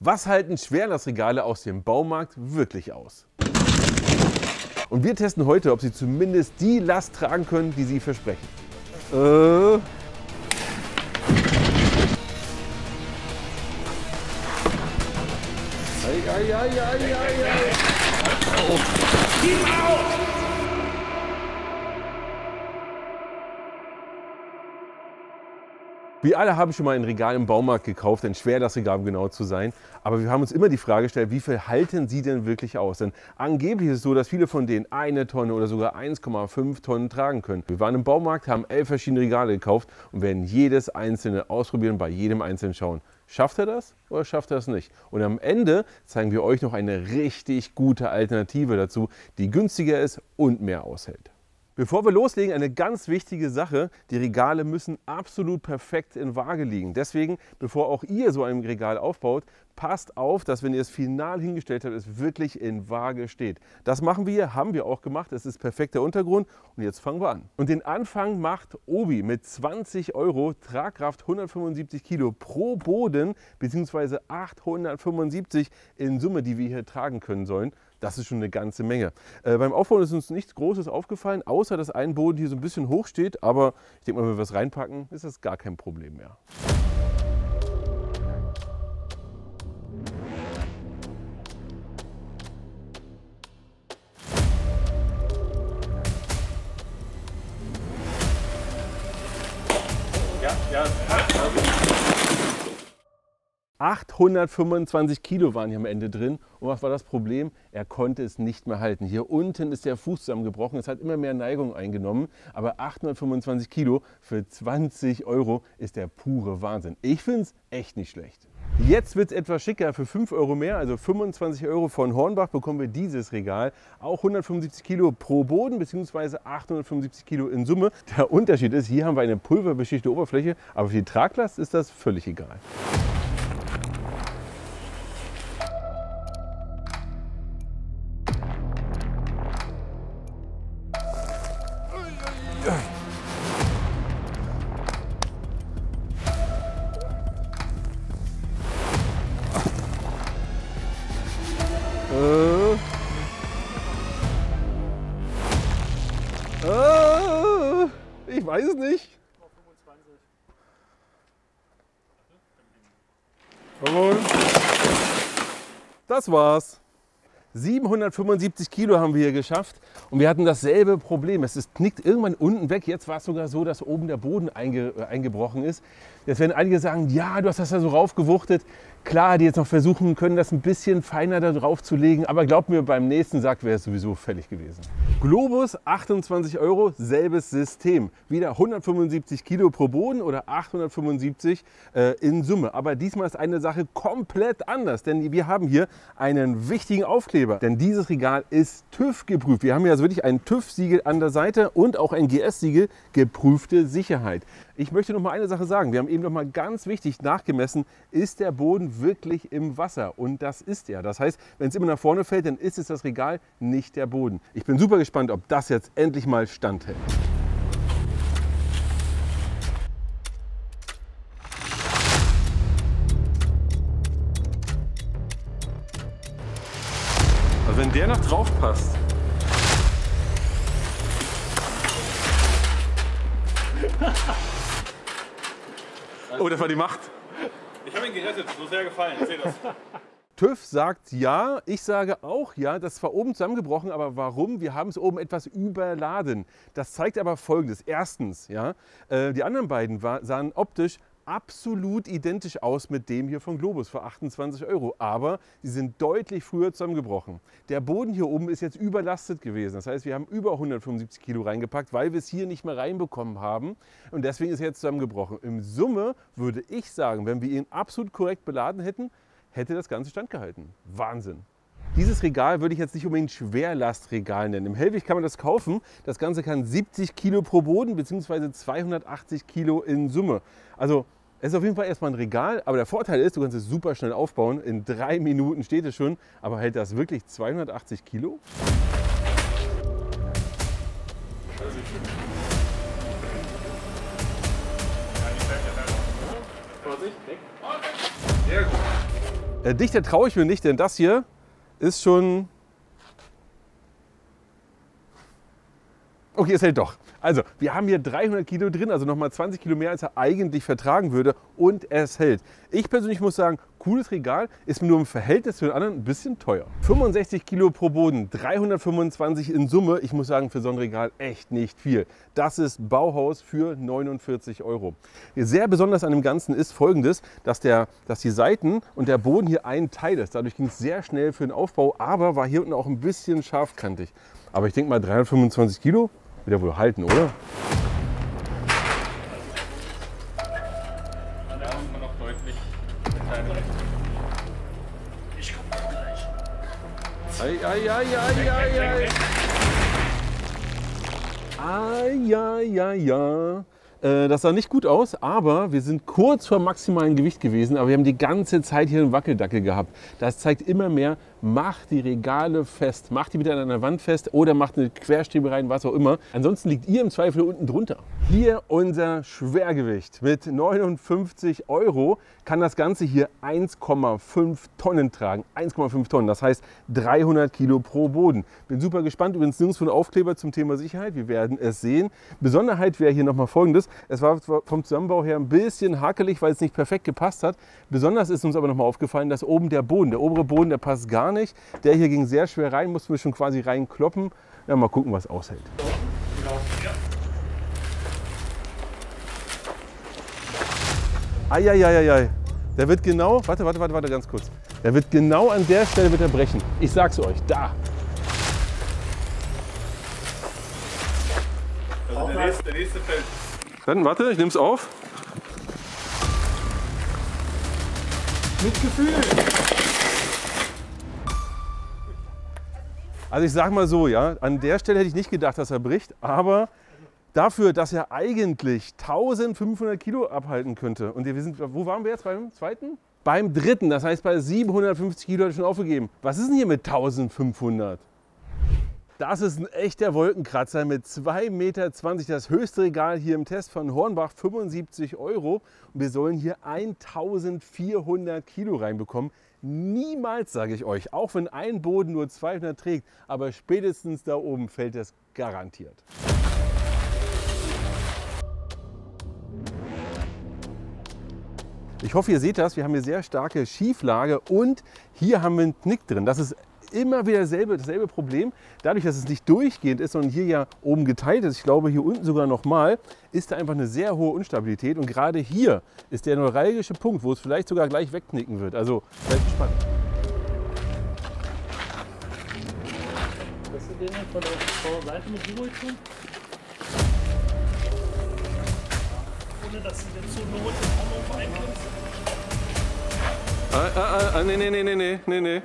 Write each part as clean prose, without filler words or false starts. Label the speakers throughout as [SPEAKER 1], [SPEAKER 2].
[SPEAKER 1] Was halten Schwerlastregale aus dem Baumarkt wirklich aus? Und wir testen heute, ob sie zumindest die Last tragen können, die sie versprechen. Wir alle haben schon mal ein Regal im Baumarkt gekauft, ein Schwerlastregal, um genau zu sein. Aber wir haben uns immer die Frage gestellt, wie viel halten sie denn wirklich aus? Denn angeblich ist es so, dass viele von denen 1 Tonne oder sogar 1,5 Tonnen tragen können. Wir waren im Baumarkt, haben 11 verschiedene Regale gekauft und werden jedes einzelne ausprobieren, bei jedem einzelnen schauen. Schafft er das oder schafft er es nicht? Und am Ende zeigen wir euch noch eine richtig gute Alternative dazu, die günstiger ist und mehr aushält. Bevor wir loslegen, eine ganz wichtige Sache. Die Regale müssen absolut perfekt in Waage liegen. Deswegen, bevor auch ihr so ein Regal aufbaut, passt auf, dass wenn ihr es final hingestellt habt, es wirklich in Waage steht. Das machen wir, haben wir auch gemacht. Es ist perfekter Untergrund und jetzt fangen wir an. Und den Anfang macht Obi mit 20 €, Tragkraft 175 Kilo pro Boden bzw. 875 in Summe, die wir hier tragen können sollen. Das ist schon eine ganze Menge. Beim Aufbauen ist uns nichts Großes aufgefallen, außer dass ein Boden hier so ein bisschen hoch steht. Aber ich denke mal, wenn wir es reinpacken, ist das gar kein Problem mehr. Ja. 825 Kilo waren hier am Ende drin. Und was war das Problem? Er konnte es nicht mehr halten. Hier unten ist der Fuß zusammengebrochen. Es hat immer mehr Neigung eingenommen. Aber 825 Kilo für 20 € ist der pure Wahnsinn. Ich finde es echt nicht schlecht. Jetzt wird es etwas schicker. Für 5 € mehr, also 25 € von Hornbach, bekommen wir dieses Regal. Auch 175 Kilo pro Boden bzw. 875 Kilo in Summe. Der Unterschied ist, hier haben wir eine pulverbeschichtete Oberfläche, aber für die Traglast ist das völlig egal. Ich weiß es nicht. Das war's. 775 Kilo haben wir hier geschafft und wir hatten dasselbe Problem. Es knickt irgendwann unten weg. Jetzt war es sogar so, dass oben der Boden eingebrochen ist. Jetzt werden einige sagen, ja, du hast das da so raufgewuchtet. Klar, die jetzt noch versuchen können, das ein bisschen feiner da drauf zu legen. Aber glaubt mir, beim nächsten Sack wäre es sowieso fällig gewesen. Globus, 28 €, selbes System. Wieder 175 Kilo pro Boden oder 875 in Summe. Aber diesmal ist eine Sache komplett anders, denn wir haben hier einen wichtigen Aufkleber. Denn dieses Regal ist TÜV geprüft. Wir haben hier also wirklich ein TÜV-Siegel an der Seite und auch ein GS-Siegel, geprüfte Sicherheit. Ich möchte noch mal eine Sache sagen. Wir haben eben noch mal ganz wichtig nachgemessen, ist der Boden wirklich im Wasser? Und das ist er. Das heißt, wenn es immer nach vorne fällt, dann ist es das Regal, nicht der Boden. Ich bin super gespannt, ob das jetzt endlich mal standhält. Also wenn der noch drauf passt. Oh, das war die Macht.
[SPEAKER 2] Ich habe ihn gerettet, so sehr gefallen. Ich sehe das.
[SPEAKER 1] TÜV sagt ja, ich sage auch ja, das ist zwar oben zusammengebrochen, aber warum? Wir haben es oben etwas überladen. Das zeigt aber Folgendes. Erstens, ja, die anderen beiden sahen optisch absolut identisch aus mit dem hier von Globus für 28 €, aber sie sind deutlich früher zusammengebrochen. Der Boden hier oben ist jetzt überlastet gewesen. Das heißt, wir haben über 175 Kilo reingepackt, weil wir es hier nicht mehr reinbekommen haben und deswegen ist er jetzt zusammengebrochen. In Summe würde ich sagen, wenn wir ihn absolut korrekt beladen hätten, hätte das Ganze standgehalten. Wahnsinn! Dieses Regal würde ich jetzt nicht unbedingt Schwerlastregal nennen. Im Hellweg kann man das kaufen. Das Ganze kann 70 Kilo pro Boden bzw. 280 Kilo in Summe. Also es ist auf jeden Fall erstmal ein Regal, aber der Vorteil ist, du kannst es super schnell aufbauen. In 3 Minuten steht es schon, aber hält das wirklich 280 Kilo?
[SPEAKER 2] Vorsicht, weg. Sehr gut.
[SPEAKER 1] Dichter traue ich mir nicht, denn das hier ist schon... Okay, es hält doch. Also, wir haben hier 300 Kilo drin, also nochmal 20 Kilo mehr, als er eigentlich vertragen würde, und es hält. Ich persönlich muss sagen, cooles Regal, ist mir nur im Verhältnis zu den anderen ein bisschen teuer. 65 Kilo pro Boden, 325 in Summe. Ich muss sagen, für so ein Regal echt nicht viel. Das ist Bauhaus für 49 €. Sehr besonders an dem Ganzen ist Folgendes, dass die Seiten und der Boden hier ein Teil ist. Dadurch ging es sehr schnell für den Aufbau, aber war hier unten auch ein bisschen scharfkantig. Aber ich denke mal, 325 Kilo wird er wohl halten, oder?
[SPEAKER 2] Da muss man noch deutlich. Ich komme gleich.
[SPEAKER 1] Ja. Das sah nicht gut aus, aber wir sind kurz vor maximalen Gewicht gewesen, aber wir haben die ganze Zeit hier einen Wackeldackel gehabt. Das zeigt immer mehr, macht die Regale fest, macht die wieder an einer Wand fest oder macht eine Querstrebe rein, was auch immer. Ansonsten liegt ihr im Zweifel unten drunter. Hier unser Schwergewicht mit 59 € kann das Ganze hier 1,5 Tonnen tragen. 1,5 Tonnen, das heißt 300 Kilo pro Boden. Bin super gespannt, übrigens nirgendwo ein Aufkleber zum Thema Sicherheit, wir werden es sehen. Besonderheit wäre hier nochmal folgendes, es war vom Zusammenbau her ein bisschen hakelig, weil es nicht perfekt gepasst hat. Besonders ist uns aber nochmal aufgefallen, dass oben der Boden, der obere Boden, der passt gar nicht. Der hier ging sehr schwer rein, mussten wir schon quasi reinkloppen. Ja, mal gucken, was aushält. Eieieiei. Der wird genau, warte ganz kurz. Der wird genau an der Stelle wird er brechen. Ich sag's euch, da.
[SPEAKER 2] Also der nächste fällt.
[SPEAKER 1] Dann warte, ich nehm's auf.
[SPEAKER 2] Mit Gefühl.
[SPEAKER 1] Also ich sag mal so, ja, an der Stelle hätte ich nicht gedacht, dass er bricht, aber dafür, dass er eigentlich 1500 Kilo abhalten könnte. Und wir sind, wo waren wir jetzt, beim zweiten? Beim dritten, das heißt bei 750 Kilo hat er schon aufgegeben. Was ist denn hier mit 1500? Das ist ein echter Wolkenkratzer mit 2,20 Meter, das höchste Regal hier im Test von Hornbach, 75 €. Und wir sollen hier 1400 Kilo reinbekommen. Niemals, sage ich euch, auch wenn ein Boden nur 200 trägt, aber spätestens da oben fällt es garantiert. Ich hoffe, ihr seht das, wir haben hier sehr starke Schieflage und hier haben wir einen Knick drin. Das ist immer wieder dasselbe Problem. Dadurch, dass es nicht durchgehend ist, sondern hier ja oben geteilt ist, ich glaube hier unten sogar nochmal, ist da einfach eine sehr hohe Instabilität. Und gerade hier ist der neuralgische Punkt, wo es vielleicht sogar gleich wegknicken wird. Also seid gespannt.
[SPEAKER 3] Hast du den von der Seite mit Vibration? Ohne dass du den zur Not im Anruf einklimmst?
[SPEAKER 1] Nee.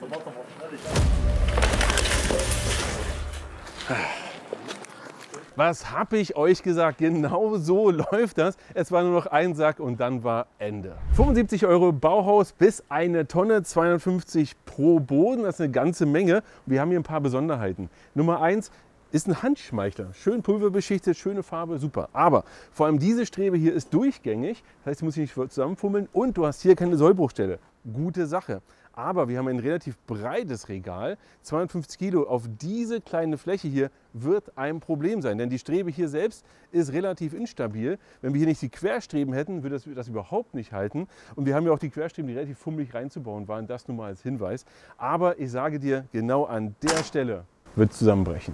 [SPEAKER 1] Was habe ich euch gesagt? Genau so läuft das. Es war nur noch ein Sack und dann war Ende. 75 € Bauhaus bis 1 Tonne, 250 pro Boden. Das ist eine ganze Menge. Wir haben hier ein paar Besonderheiten. Nummer 1 ist ein Handschmeichler. Schön pulverbeschichtet, schöne Farbe, super. Aber vor allem diese Strebe hier ist durchgängig. Das heißt, du musst sie nicht zusammenfummeln und du hast hier keine Sollbruchstelle. Gute Sache. Aber wir haben ein relativ breites Regal. 250 Kilo auf diese kleine Fläche hier wird ein Problem sein. Denn die Strebe hier selbst ist relativ instabil. Wenn wir hier nicht die Querstreben hätten, würde das überhaupt nicht halten. Und wir haben ja auch die Querstreben, die relativ fummelig reinzubauen waren. Das nur mal als Hinweis. Aber ich sage dir, genau an der Stelle wird es zusammenbrechen.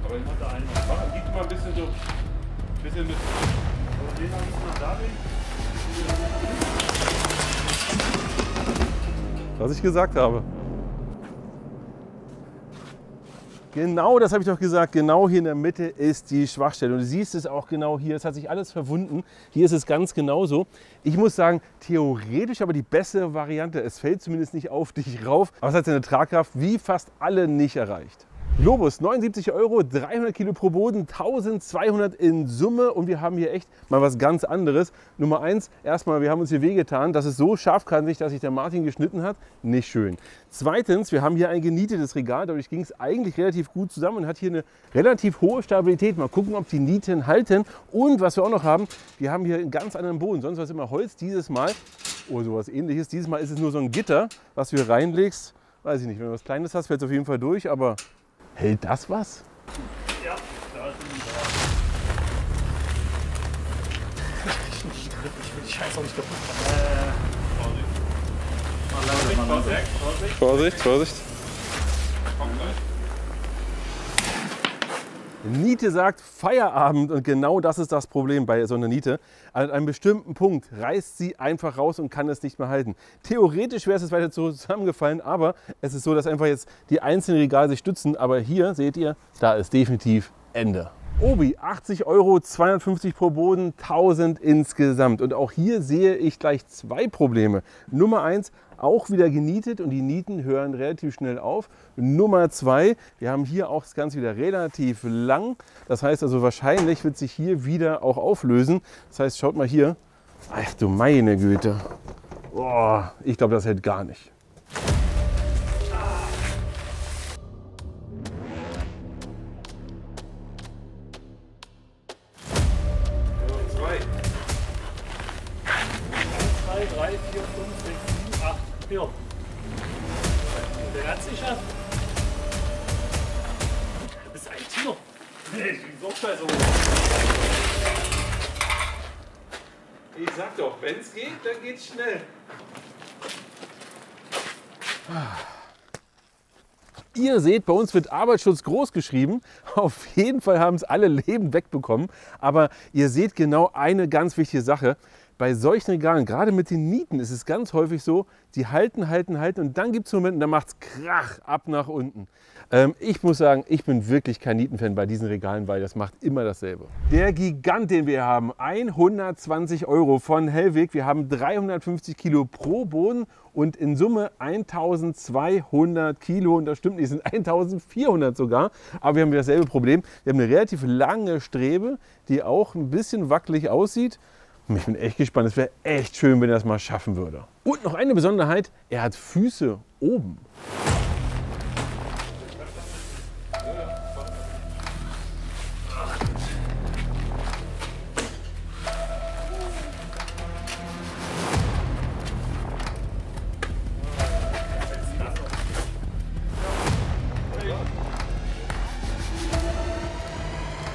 [SPEAKER 2] Aber ich hatte einen. Gib mal ein bisschen so. Bisschen mit. Und den habe ich mal da.
[SPEAKER 1] Was ich gesagt habe. Genau, das habe ich doch gesagt. Genau hier in der Mitte ist die Schwachstelle. Und du siehst es auch genau hier. Es hat sich alles verwunden. Hier ist es ganz genauso. Ich muss sagen, theoretisch aber die bessere Variante. Es fällt zumindest nicht auf dich rauf. Aber es hat seine Tragkraft wie fast alle nicht erreicht. Globus, 79 €, 300 Kilo pro Boden, 1200 in Summe und wir haben hier echt mal was ganz anderes. Nummer 1, erstmal, wir haben uns hier wehgetan, das ist so scharfkantig, dass sich der Martin geschnitten hat, nicht schön. Zweitens, wir haben hier ein genietetes Regal, dadurch ging es eigentlich relativ gut zusammen und hat hier eine relativ hohe Stabilität. Mal gucken, ob die Nieten halten und was wir auch noch haben, wir haben hier einen ganz anderen Boden, sonst war es immer Holz, dieses Mal oder sowas ähnliches. Dieses Mal ist es nur so ein Gitter, was du hier reinlegst. Weiß ich nicht, wenn du was Kleines hast, fällt es auf jeden Fall durch, aber hält das was?
[SPEAKER 3] Ja, da sind die da. Ich will die Scheiße auch nicht kaputt machen.
[SPEAKER 1] Vorsicht, Vorsicht. Niete sagt Feierabend und genau das ist das Problem bei so einer Niete. An einem bestimmten Punkt reißt sie einfach raus und kann es nicht mehr halten. Theoretisch wäre es jetzt weiter zusammengefallen, aber es ist so, dass einfach jetzt die einzelnen Regale sich stützen. Aber hier seht ihr, da ist definitiv Ende. Obi, 80 €, 250 pro Boden, 1000 insgesamt. Und auch hier sehe ich gleich zwei Probleme. Nummer 1, auch wieder genietet und die Nieten hören relativ schnell auf. Nummer 2, wir haben hier auch das Ganze wieder relativ lang. Das heißt also wahrscheinlich wird sich hier wieder auch auflösen. Das heißt, schaut mal hier. Ach du meine Güte. Oh, ich glaube, das hält gar nicht.
[SPEAKER 3] Ja. Der hat sich ja. Du bist ein Tier.
[SPEAKER 2] Ich bin so scheiße. Ich sag doch, wenn es geht, dann geht's schnell.
[SPEAKER 1] Ihr seht, bei uns wird Arbeitsschutz groß geschrieben. Auf jeden Fall haben es alle Leben wegbekommen. Aber ihr seht genau eine ganz wichtige Sache. Bei solchen Regalen, gerade mit den Nieten, ist es ganz häufig so, die halten und dann gibt es Momente, da macht es Krach ab nach unten. Ich muss sagen, ich bin wirklich kein Nietenfan bei diesen Regalen, weil das macht immer dasselbe. Der Gigant, den wir haben, 120 € von Hellweg. Wir haben 350 Kilo pro Boden und in Summe 1200 Kilo. Und das stimmt nicht, es sind 1400 sogar. Aber wir haben dasselbe Problem. Wir haben eine relativ lange Strebe, die auch ein bisschen wackelig aussieht. Ich bin echt gespannt. Es wäre echt schön, wenn er das mal schaffen würde. Und noch eine Besonderheit, er hat Füße oben.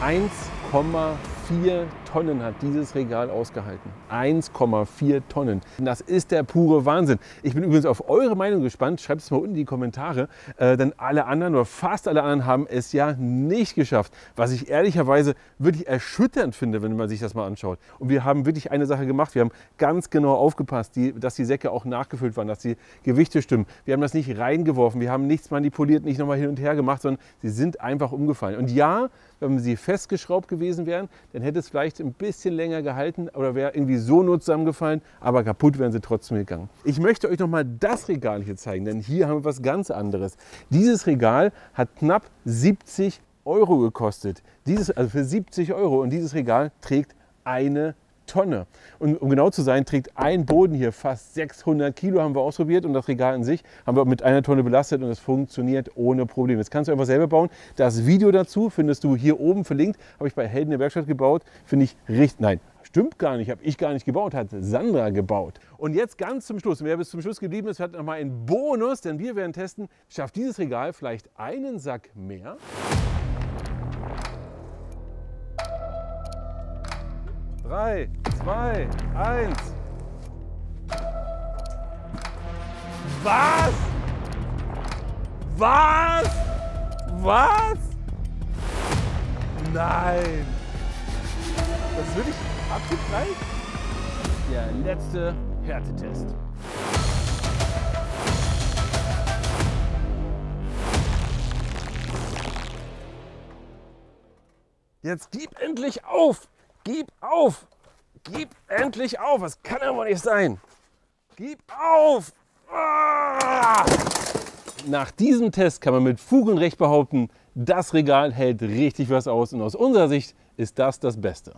[SPEAKER 1] Eins 1,4 Tonnen hat dieses Regal ausgehalten. 1,4 Tonnen. Das ist der pure Wahnsinn. Ich bin übrigens auf eure Meinung gespannt. Schreibt es mal unten in die Kommentare. Denn alle anderen oder fast alle anderen haben es ja nicht geschafft. Was ich ehrlicherweise wirklich erschütternd finde, wenn man sich das mal anschaut. Und wir haben wirklich eine Sache gemacht. Wir haben ganz genau aufgepasst, dass die Säcke auch nachgefüllt waren, dass die Gewichte stimmen. Wir haben das nicht reingeworfen. Wir haben nichts manipuliert, nicht nochmal hin und her gemacht, sondern sie sind einfach umgefallen. Und ja, wenn sie festgeschraubt gewesen wären, dann hätte es vielleicht ein bisschen länger gehalten oder wäre irgendwie so nur zusammengefallen, aber kaputt wären sie trotzdem gegangen. Ich möchte euch noch mal das Regal hier zeigen, denn hier haben wir was ganz anderes. Dieses Regal hat knapp 70 € gekostet. Also für 70 € und dieses Regal trägt eine Tonne. Und um genau zu sein, trägt ein Boden hier fast 600 Kilo, haben wir ausprobiert, und das Regal an sich haben wir mit einer Tonne belastet und es funktioniert ohne Probleme. Jetzt kannst du einfach selber bauen. Das Video dazu findest du hier oben verlinkt, habe ich bei Helden der Werkstatt gebaut. Finde ich richtig, nein, stimmt gar nicht, habe ich gar nicht gebaut, hat Sandra gebaut. Und jetzt ganz zum Schluss, wer bis zum Schluss geblieben ist, hat nochmal einen Bonus, denn wir werden testen, schafft dieses Regal vielleicht einen Sack mehr? Drei, 2, 1. Was? Was? Was? Nein. Das ist wirklich abgeknallt? Der letzte Härtetest. Jetzt gib endlich auf! Gib auf! Gib endlich auf! Das kann aber nicht sein! Gib auf! Ah! Nach diesem Test kann man mit Fug und Recht behaupten, das Regal hält richtig was aus und aus unserer Sicht ist das das Beste.